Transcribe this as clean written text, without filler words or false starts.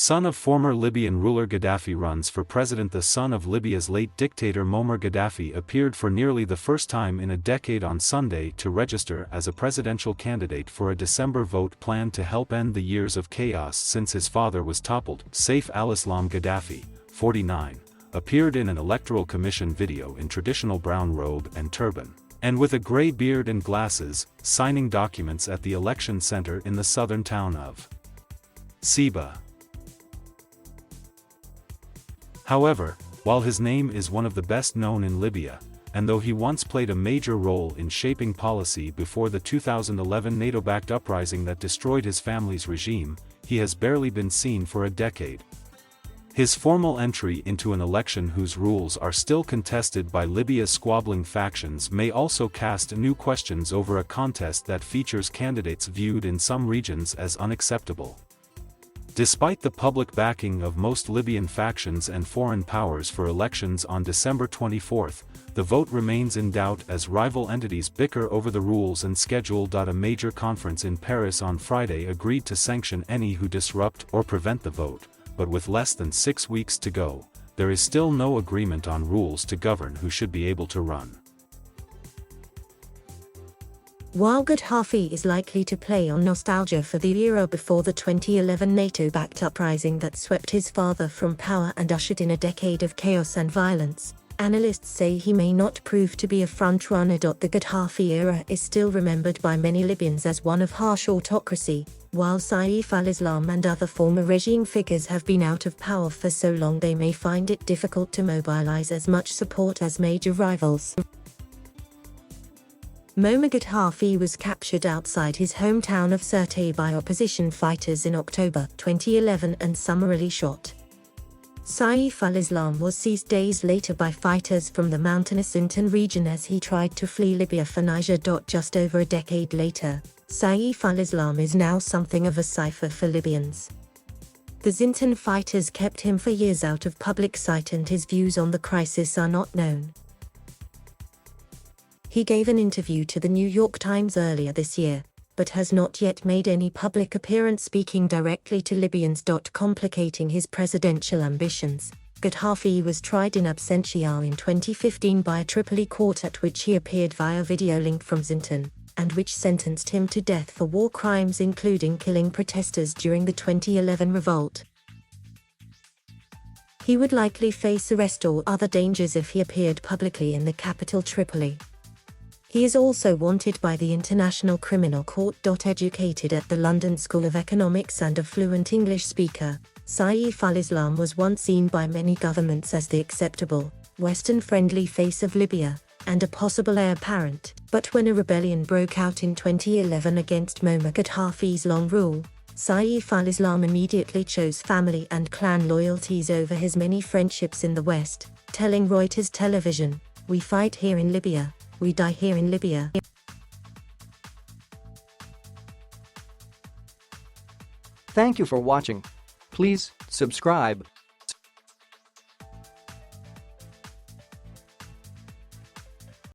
son of former Libyan ruler Gaddafi, runs for president. The son of Libya's late dictator Moammar Gadhafi appeared for nearly the first time in a decade on Sunday to register as a presidential candidate for a December vote planned to help end the years of chaos since his father was toppled. Saif al-Islam Gadhafi, 49, appeared in an electoral commission video in traditional brown robe and turban, and with a grey beard and glasses, signing documents at the election center in the southern town of Sebha. However, while his name is one of the best known in Libya, and though he once played a major role in shaping policy before the 2011 NATO-backed uprising that destroyed his family's regime, he has barely been seen for a decade. His formal entry into an election whose rules are still contested by Libya's squabbling factions may also cast new questions over a contest that features candidates viewed in some regions as unacceptable. Despite the public backing of most Libyan factions and foreign powers for elections on December 24, the vote remains in doubt as rival entities bicker over the rules and schedule. A major conference in Paris on Friday agreed to sanction any who disrupt or prevent the vote, but with less than 6 weeks to go, there is still no agreement on rules to govern who should be able to run. While Gadhafi is likely to play on nostalgia for the era before the 2011 NATO-backed uprising that swept his father from power and ushered in a decade of chaos and violence, analysts say he may not prove to be a front-runner. The Gadhafi era is still remembered by many Libyans as one of harsh autocracy, while Saif al-Islam and other former regime figures have been out of power for so long they may find it difficult to mobilize as much support as major rivals. Moammar Gadhafi was captured outside his hometown of Sirte by opposition fighters in October 2011 and summarily shot. Saif al-Islam was seized days later by fighters from the mountainous Zintan region as he tried to flee Libya for Niger. Just over a decade later, Saif al-Islam is now something of a cipher for Libyans. The Zintan fighters kept him for years out of public sight and his views on the crisis are not known. He gave an interview to the New York Times earlier this year, but has not yet made any public appearance speaking directly to Libyans. Complicating his presidential ambitions, Gadhafi was tried in absentia in 2015 by a Tripoli court at which he appeared via video link from Zintan, and which sentenced him to death for war crimes including killing protesters during the 2011 revolt. He would likely face arrest or other dangers if he appeared publicly in the capital Tripoli. He is also wanted by the International Criminal Court. Educated at the London School of Economics and a fluent English speaker, Saif al-Islam was once seen by many governments as the acceptable, Western-friendly face of Libya, and a possible heir apparent. But when a rebellion broke out in 2011 against Moammar Gadhafi's long rule, Saif al-Islam immediately chose family and clan loyalties over his many friendships in the West, telling Reuters television, "We fight here in Libya. We die here in Libya." Thank you for watching. Please subscribe.